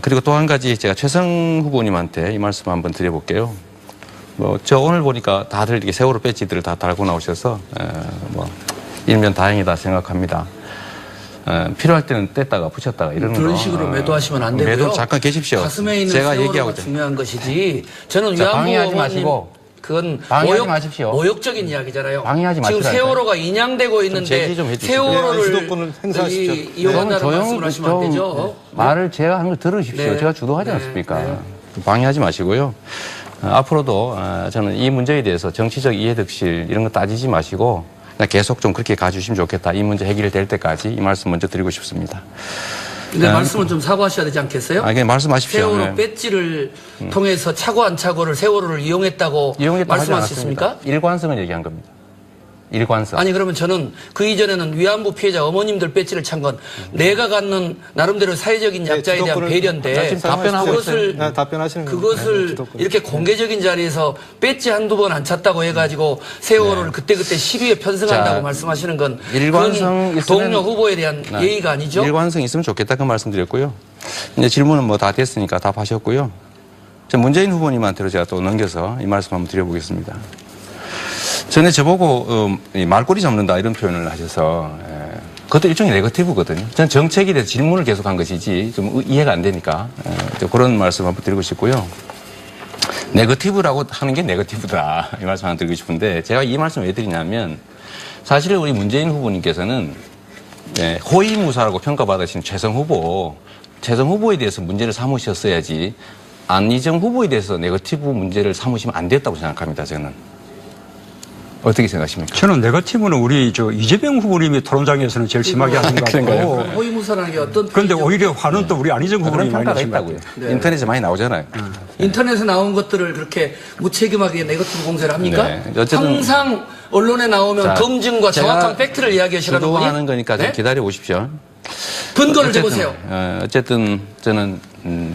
그리고 또 한 가지 제가 최성 후보님한테 이 말씀 한번 드려볼게요. 저 오늘 보니까 다들 이렇게 세월호 배지들을 다 달고 나오셔서 일면 다행이다 생각합니다. 필요할 때는 뗐다가 붙였다가 이러는 그런 식으로 매도하시면 안 되고요. 매도 잠깐 계십시오. 가슴에 있는 제가 세월호가 얘기하고 중요한 것이지. 저는 방해하지 위안부 마시고. 그건 방해하지 마십시오. 모욕적인 이야기잖아요. 방해하지 지금 마시라니까요. 세월호가 인양되고 있는데 세월호를 주도권을 행사하시죠. 이용한다는 말씀을 하시면 안 되죠. 말을 제가 하는 걸 들으십시오. 네. 제가 주도하지 네. 않습니까? 방해하지 마시고요. 앞으로도 저는 이 문제에 대해서 정치적 이해득실 이런 거 따지지 마시고 계속 좀 그렇게 가주시면 좋겠다. 이 문제 해결될 때까지 이 말씀 먼저 드리고 싶습니다. 근데 말씀은 좀 사과하셔야 되지 않겠어요? 그냥 말씀하십시오. 세월호 네. 배지를 통해서 차고 안 차고를 세월호를 이용했다고 말씀하셨습니까? 일관성을 얘기한 겁니다. 일관성. 아니 그러면 저는 그 이전에는 위안부 피해자 어머님들 배지를 찬 건 내가 갖는 나름대로 사회적인 약자에 대한 배려인데 그것을 이렇게 공개적인 자리에서 배지 한두 번 안 찼다고 해가지고 세월호를 그때그때 시비에 편승한다고 말씀하시는 건 일관성 동료 후보에 대한 예의가 아니죠? 일관성 있으면 좋겠다 그 말씀드렸고요. 이제 질문은 뭐 다 됐으니까 답하셨고요. 문재인 후보님한테로 제가 또 넘겨서 이 말씀 한번 드려보겠습니다. 전에 저보고 말꼬리 잡는다 이런 표현을 하셔서 그것도 일종의 네거티브거든요. 저는 정책에 대해서 질문을 계속한 것이지 좀 이해가 안 되니까 그런 말씀 한번 드리고 싶고요. 네거티브라고 하는 게 네거티브다 이 말씀 하나 드리고 싶은데 제가 이 말씀 왜 드리냐면 사실 우리 문재인 후보님께서는 호위무사라고 평가받으신 최성 후보에 대해서 문제를 삼으셨어야지 안희정 후보에 대해서 네거티브 문제를 삼으시면 안 됐다고 생각합니다. 저는. 어떻게 생각하십니까? 저는 네거티브는 우리 이재명 후보님이 토론장에서는 제일 심하게 하는 것 같고. 호위무사라는 게 어떤? 그런데 오히려 화는 또 우리 안희정 후보님이 많이 평가가 하신 것 있다고요. 같아요. 네. 인터넷에 많이 나오잖아요. 인터넷에 나온 것들을 그렇게 무책임하게 네거티브 공세를 합니까? 네. 어쨌든 항상 언론에 나오면 검증과 정확한 팩트를 이야기하시라는 거니? 주도하는 거니까 좀 기다려 보십시오. 근거를 대보세요. 어쨌든 저는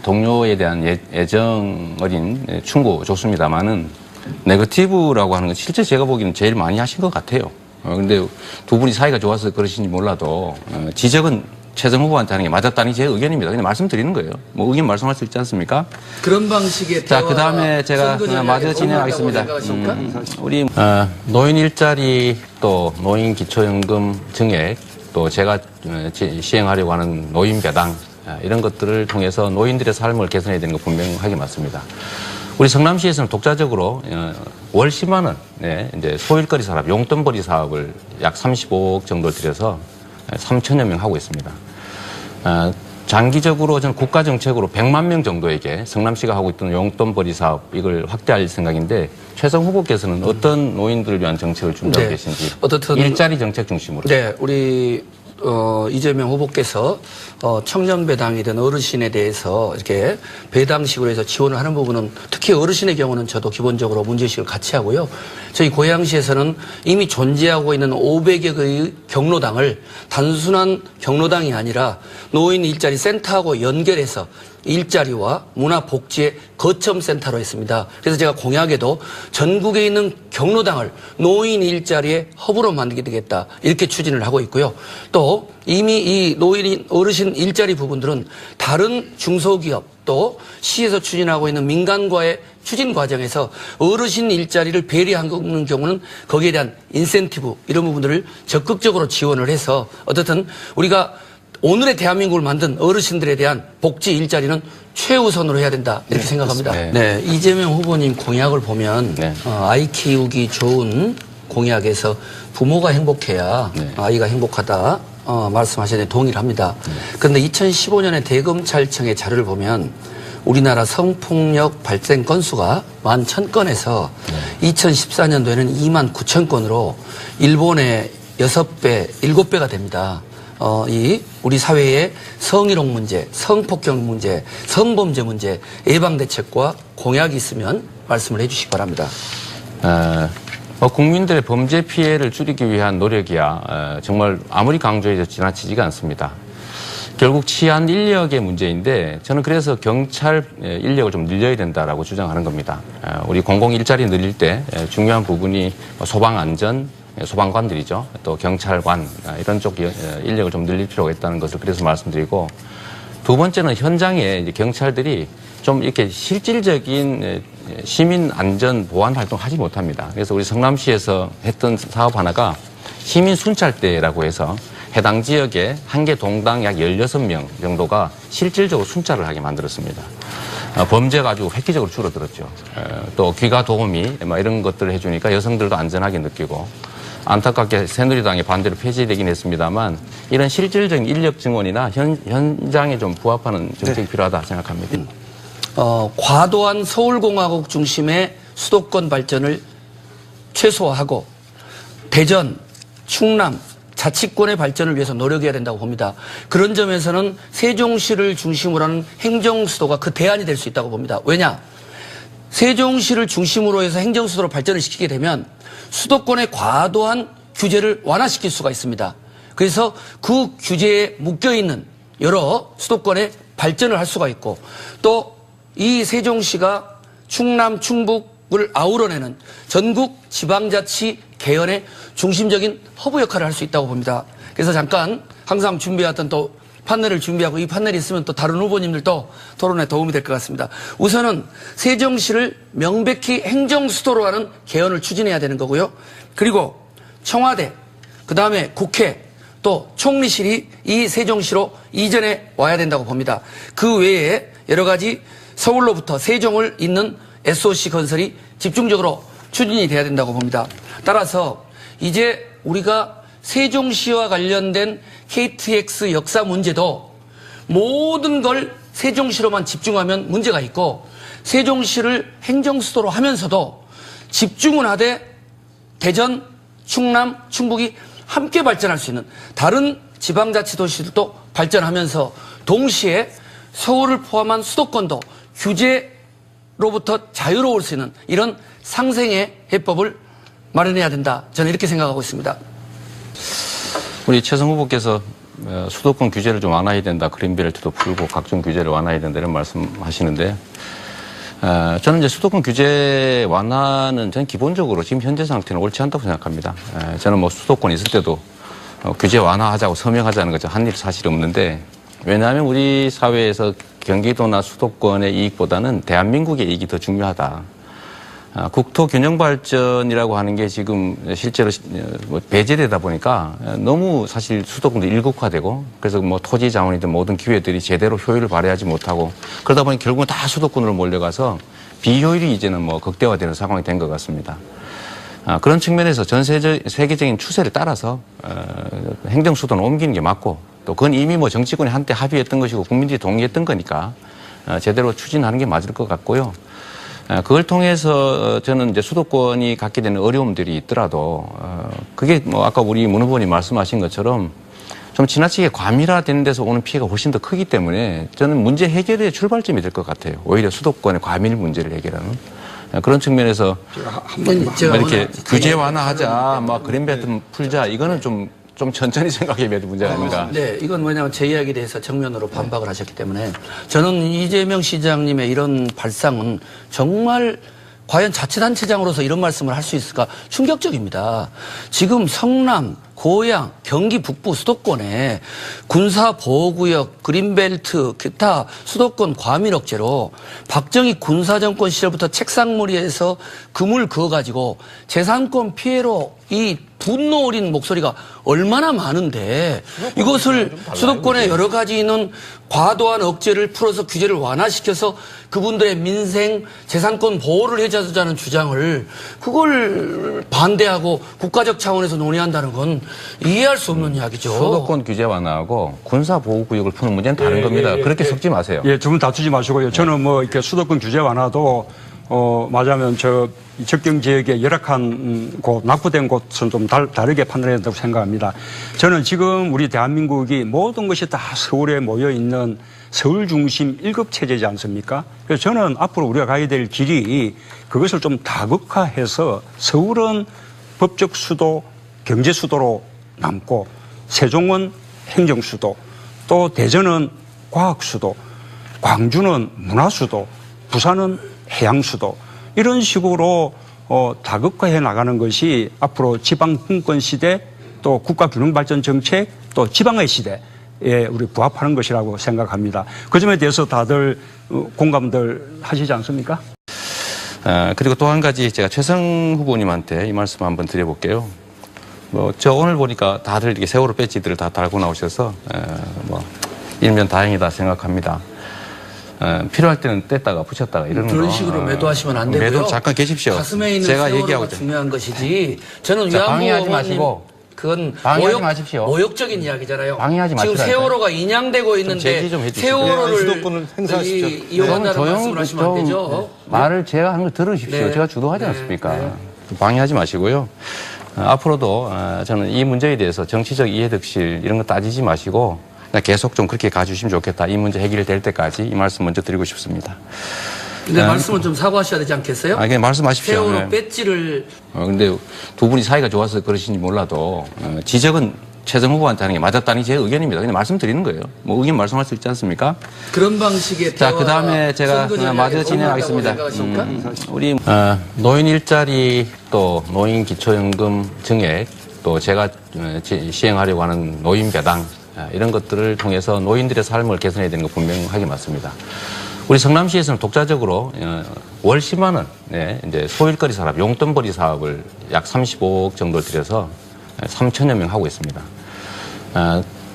동료에 대한 애정 어린 충고 좋습니다만은 네거티브라고 하는 건 실제 제가 보기에는 제일 많이 하신 것 같아요. 그런데 두 분이 사이가 좋아서 그러신지 몰라도 지적은 최성 후보한테 하는 게 맞았다니 제 의견입니다. 그냥 말씀드리는 거예요. 뭐 의견 말씀할 수 있지 않습니까? 그런 방식의 자, 그 다음에 제가 마저 진행하겠습니다. 우리 노인 일자리 또 노인 기초연금 증액 또 제가 시행하려고 하는 노인 배당 이런 것들을 통해서 노인들의 삶을 개선해야 되는 거 분명하게 맞습니다. 우리 성남시에서는 독자적으로 월 10만 원, 이제 소일거리 사업, 용돈벌이 사업을 약 35억 정도를 들여서 3천여 명 하고 있습니다. 장기적으로 저는 국가 정책으로 100만 명 정도에게 성남시가 하고 있던 용돈벌이 사업 이걸 확대할 생각인데 최성 후보께서는 어떤 노인들을 위한 정책을 준비하고 계신지 어떻든 일자리 정책 중심으로. 네, 우리 이재명 후보께서 청년 배당이든 어르신에 대해서 이렇게 배당식으로 해서 지원을 하는 부분은 특히 어르신의 경우는 저도 기본적으로 문제의식을 같이 하고요. 저희 고양시에서는 이미 존재하고 있는 500여 개의 경로당을 단순한 경로당이 아니라 노인 일자리 센터하고 연결해서 일자리와 문화복지의 거점센터로 했습니다. 그래서 제가 공약에도 전국에 있는 경로당을 노인 일자리의 허브로 만들게 되겠다 이렇게 추진을 하고 있고요. 또 이미 이 노인 어르신 일자리 부분들은 다른 중소기업 또 시에서 추진하고 있는 민간과의 추진 과정에서 어르신 일자리를 배려하는 경우는 거기에 대한 인센티브 이런 부분들을 적극적으로 지원을 해서 어떻든 우리가 오늘의 대한민국을 만든 어르신들에 대한 복지 일자리는 최우선으로 해야 된다 이렇게 생각합니다. 네, 이재명 후보님 공약을 보면 아이 키우기 좋은 공약에서 부모가 행복해야 아이가 행복하다 말씀하셨는데 동의를 합니다. 그런데 2015년에 대검찰청의 자료를 보면 우리나라 성폭력 발생 건수가 11,000건에서 2014년도에는 29,000건으로 일본의 6배, 7배가 됩니다. 우리 사회의 성희롱 문제, 성폭력 문제, 성범죄 문제, 예방대책과 공약이 있으면 말씀을 해주시기 바랍니다. 국민들의 범죄 피해를 줄이기 위한 노력이야 정말 아무리 강조해도 지나치지가 않습니다. 결국 치안 인력의 문제인데 저는 그래서 경찰 인력을 좀 늘려야 된다라고 주장하는 겁니다. 우리 공공 일자리 늘릴 때 중요한 부분이 소방 안전, 소방관들이죠. 또 경찰관 이런 쪽 인력을 좀 늘릴 필요가 있다는 것을 그래서 말씀드리고 두 번째는 현장에 이제 경찰들이 좀 이렇게 실질적인 시민 안전 보안 활동 하지 못합니다. 그래서 우리 성남시에서 했던 사업 하나가 시민 순찰대라고 해서 해당 지역에 한 개 동당 약 16명 정도가 실질적으로 순찰을 하게 만들었습니다. 범죄가 아주 획기적으로 줄어들었죠. 또 귀가 도우미 이런 것들을 해주니까 여성들도 안전하게 느끼고, 안타깝게 새누리당의 반대로 폐지되긴 했습니다만 이런 실질적인 인력 증원이나 현장에 좀 부합하는 정책이 필요하다 생각합니다. 과도한 서울공화국 중심의 수도권 발전을 최소화하고 대전, 충남, 자치권의 발전을 위해서 노력해야 된다고 봅니다. 그런 점에서는 세종시를 중심으로 하는 행정수도가 그 대안이 될 수 있다고 봅니다. 왜냐? 세종시를 중심으로 해서 행정수도로 발전을 시키게 되면 수도권의 과도한 규제를 완화시킬 수가 있습니다. 그래서 그 규제에 묶여있는 여러 수도권의 발전을 할 수가 있고, 또 이 세종시가 충남, 충북을 아우러내는 전국 지방자치 개헌의 중심적인 허브 역할을 할 수 있다고 봅니다. 그래서 잠깐 항상 준비해왔던 또 판넬을 준비하고, 이 판넬이 있으면 또 다른 후보님들도 토론에 도움이 될 것 같습니다. 우선은 세종시를 명백히 행정수도로 하는 개헌을 추진해야 되는 거고요. 그리고 청와대, 그 다음에 국회, 또 총리실이 이 세종시로 이전해 와야 된다고 봅니다. 그 외에 여러 가지 서울로부터 세종을 잇는 SOC 건설이 집중적으로 추진이 돼야 된다고 봅니다. 따라서 이제 우리가 세종시와 관련된 KTX 역사 문제도 모든 걸 세종시로만 집중하면 문제가 있고, 세종시를 행정수도로 하면서도 집중은 하되 대전, 충남, 충북이 함께 발전할 수 있는 다른 지방자치도시들도 발전하면서 동시에 서울을 포함한 수도권도 규제로부터 자유로울 수 있는 이런 상생의 해법을 마련해야 된다. 저는 이렇게 생각하고 있습니다. 우리 최성 후보께서 수도권 규제를 좀 완화해야 된다, 그린벨트도 풀고 각종 규제를 완화해야 된다 이런 말씀하시는데, 저는 이제 수도권 규제 완화는 저는 기본적으로 지금 현재 상태는 옳지 않다고 생각합니다. 저는 뭐 수도권 있을 때도 규제 완화하자고 서명하자는 거죠. 한 일 사실 없는데, 왜냐하면 우리 사회에서 경기도나 수도권의 이익보다는 대한민국의 이익이 더 중요하다. 국토 균형 발전이라고 하는 게 지금 실제로 배제되다 보니까 너무 사실 수도권도 일국화되고, 그래서 뭐 토지 자원이든 모든 기회들이 제대로 효율을 발휘하지 못하고, 그러다 보니 결국은 다 수도권으로 몰려가서 비효율이 이제는 뭐 극대화되는 상황이 된 것 같습니다. 그런 측면에서 전 세계적인 추세를 따라서 행정수도는 옮기는 게 맞고, 또 그건 이미 뭐 정치권이 한때 합의했던 것이고 국민들이 동의했던 거니까 제대로 추진하는 게 맞을 것 같고요. 그걸 통해서 저는 이제 수도권이 갖게 되는 어려움들이 있더라도 그게 뭐 아까 우리 문 후보님 말씀하신 것처럼 좀 지나치게 과밀화되는 데서 오는 피해가 훨씬 더 크기 때문에 저는 문제 해결의 출발점이 될 것 같아요. 오히려 수도권의 과밀 문제를 해결하는 그런 측면에서 이렇게 규제 완화하자, 막 그린벨트 풀자, 이거는 좀 천천히 생각해야 될 문제가 아닌가. 네, 이건 뭐냐면 제 이야기에 대해서 정면으로 반박을 하셨기 때문에 저는 이재명 시장님의 이런 발상은 정말 과연 자치단체장으로서 이런 말씀을 할 수 있을까 충격적입니다. 지금 성남, 고양, 경기 북부 수도권에 군사보호구역, 그린벨트, 기타 수도권 과밀 억제로 박정희 군사정권 시절부터 책상머리에서 금을 그어가지고 재산권 피해로 이 분노 어린 목소리가 얼마나 많은데 이것을 수도권에 여러 가지 있는 과도한 억제를 풀어서 규제를 완화시켜서 그분들의 민생 재산권 보호를 해주자는 주장을 그걸 반대하고 국가적 차원에서 논의한다는 건 이해할 수 없는 이야기죠. 수도권 규제 완화하고 군사보호구역을 푸는 문제는 다른 겁니다. 그렇게 섞지 마세요. 예, 두 분 다투지 마시고요. 저는 뭐 이렇게 수도권 규제 완화도 맞아면 적경 지역의 열악한 곳, 낙후된 곳은 좀 다르게 판단해야 된다고 생각합니다. 저는 지금 우리 대한민국이 모든 것이 다 서울에 모여 있는 서울 중심 1급 체제지 않습니까? 그래서 저는 앞으로 우리가 가야 될 길이 그것을 좀 다극화해서 서울은 법적 수도, 경제 수도로 남고, 세종은 행정 수도, 또 대전은 과학 수도, 광주는 문화 수도, 부산은 해양 수도, 이런 식으로 다극화해 나가는 것이 앞으로 지방 분권 시대, 또 국가 균형 발전 정책, 또 지방의 시대, 우리 부합하는 것이라고 생각합니다. 그 점에 대해서 다들 공감들 하시지 않습니까? 그리고 또 한 가지 제가 최성 후보님한테 이 말씀 한번 드려볼게요. 저 오늘 보니까 다들 이렇게 세월호 배지들을 다 달고 나오셔서 일면 다행이다 생각합니다. 필요할 때는 뗐다가 붙였다가 이러는 그런 거. 식으로 매도하시면 안 되고요. 매도 잠깐 계십시오. 가슴에 있는 제가 세월호가 얘기하고 중요한 것이지. 저는 자, 위안부 방해하지 의원님 마시고. 그건 방해하지 마십시오. 모욕적인 이야기잖아요. 방해하지 지금 마시라니까요. 세월호가 인양되고 있는데 제지 좀 해주시고요. 세월호를 주도권을 행사하십시오. 이용한다는 말씀을 하시면 안 되죠. 말을 제가 하는 걸 들으십시오. 네. 제가 주도하지 네. 않습니까? 네. 방해하지 마시고요. 앞으로도 저는 이 문제에 대해서 정치적 이해득실 이런 거 따지지 마시고 그냥 계속 좀 그렇게 가주시면 좋겠다. 이 문제 해결될 때까지 이 말씀 먼저 드리고 싶습니다. 근데 말씀은 좀 사과하셔야 되지 않겠어요? 그냥 말씀하십시오. 세월호 네. 배지를 근데 두 분이 사이가 좋아서 그러신지 몰라도 지적은 최성 후보한테 하는 게 맞았다니 제 의견입니다. 그냥 말씀드리는 거예요. 뭐 의견 말씀할 수 있지 않습니까? 그런 방식의 자, 대화가 그 다음에 제가 선거 전략에 마저 도움이 진행하겠습니다. 된다고 생각하십니까? 우리 노인 일자리 또 노인 기초연금 증액 또 제가 시행하려고 하는 노인 배당 이런 것들을 통해서 노인들의 삶을 개선해야 되는 거 분명하게 맞습니다. 우리 성남시에서는 독자적으로 월 10만 원 이제 소일거리 사업, 용돈벌이 사업을 약 35억 정도 들여서 3천여 명 하고 있습니다.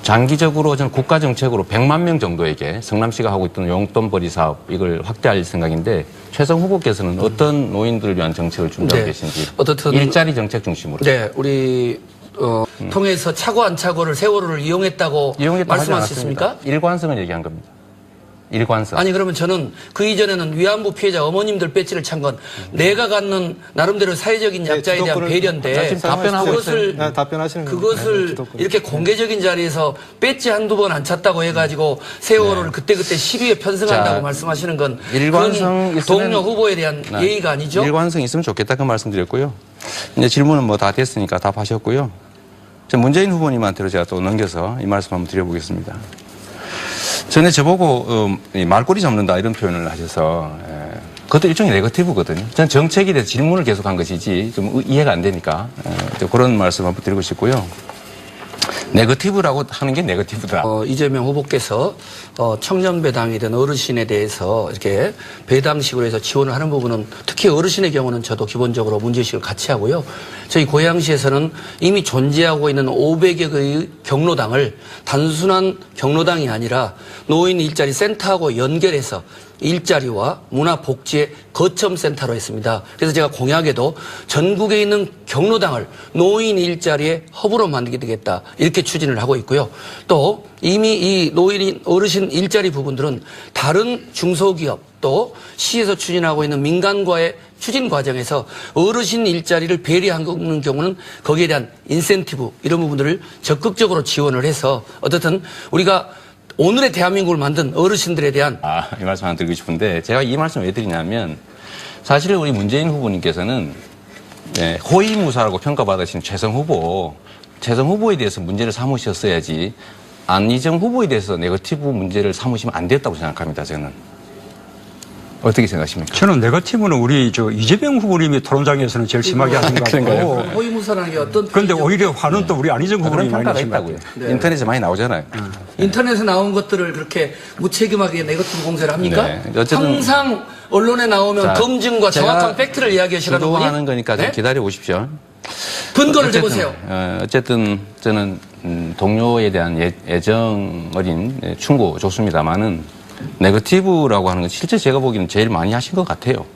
장기적으로 저는 국가 정책으로 100만 명 정도에게 성남시가 하고 있던 용돈벌이 사업 이걸 확대할 생각인데 최성 후보께서는 어떤 노인들을 위한 정책을 준비하고 네. 계신지 어떻든 일자리 정책 중심으로. 네, 우리 통해서 차고 안 차고를 세월호를 이용했다고 이용했다고 하지 말씀하셨습니까? 않았습니다. 일관성을 얘기한 겁니다. 일관성. 아니 그러면 저는 그 이전에는 위안부 피해자 어머님들 배지를 찬 건 내가 갖는 나름대로 사회적인 약자에 대한 주도권을- 배려인데 지금 답변하고 그것을 있어요. 답변하시는 그것을 주도권. 이렇게 공개적인 자리에서 배지 한두 번 안 찼다고 해가지고 세월호를 그때그때 시비에 편승한다고 자, 말씀하시는 건 일관성 그건 있으면- 동료 후보에 대한 예의가 아니죠? 일관성 있으면 좋겠다 그 말씀드렸고요. 이제 질문은 뭐 다 됐으니까 답하셨고요. 문재인 후보님한테로 제가 또 넘겨서 이 말씀 한번 드려보겠습니다. 전에 저보고 말꼬리 잡는다 이런 표현을 하셔서 그것도 일종의 네거티브거든요. 전 정책에 대해서 질문을 계속한 것이지 좀 이해가 안 되니까 그런 말씀 한번 드리고 싶고요. 네거티브라고 하는 게 네거티브다. 이재명 후보께서 청년 배당이든 어르신에 대해서 이렇게 배당식으로 해서 지원을 하는 부분은 특히 어르신의 경우는 저도 기본적으로 문제의식을 같이 하고요. 저희 고양시에서는 이미 존재하고 있는 500여 개의 경로당을 단순한 경로당이 아니라 노인 일자리 센터하고 연결해서 일자리와 문화복지의 거점센터로 했습니다. 그래서 제가 공약에도 전국에 있는 경로당을 노인 일자리의 허브로 만들게 되겠다 이렇게 추진을 하고 있고요. 또 이미 이 노인 어르신 일자리 부분들은 다른 중소기업 또 시에서 추진하고 있는 민간과의 추진 과정에서 어르신 일자리를 배려하는 경우는 거기에 대한 인센티브 이런 부분들을 적극적으로 지원을 해서 어떻든 우리가 오늘의 대한민국을 만든 어르신들에 대한 이 말씀 하나 드리고 싶은데 제가 이 말씀 왜 드리냐면 사실 우리 문재인 후보님께서는 호위무사라고 평가받으신 최성 후보에 대해서 문제를 삼으셨어야지 안희정 후보에 대해서 네거티브 문제를 삼으시면 안 됐다고 생각합니다. 저는. 어떻게 생각하십니까? 저는 네거티브는 우리 이재명 후보님이 토론장에서는 제일 심하게 하신 것 같고. 호위무사라는 게 어떤 그런데 표현이죠? 오히려 화는 또 우리 안희정 그런 후보님이 많이 평가가 내신 것 있다고요. 같아요. 인터넷에 많이 나오잖아요. 인터넷에 나온 것들을 그렇게 무책임하게 네거티브 공세를 합니까? 네. 어쨌든 항상 언론에 나오면 자, 검증과 제가 정확한 팩트를 이야기하시라는 분이 주도하는 거니까 좀 네? 기다려 보십시오. 근거를 대보세요. 어쨌든 저는 동료에 대한 애정 어린 충고 좋습니다만은 네거티브라고 하는 건 실제 제가 보기에는 제일 많이 하신 것 같아요.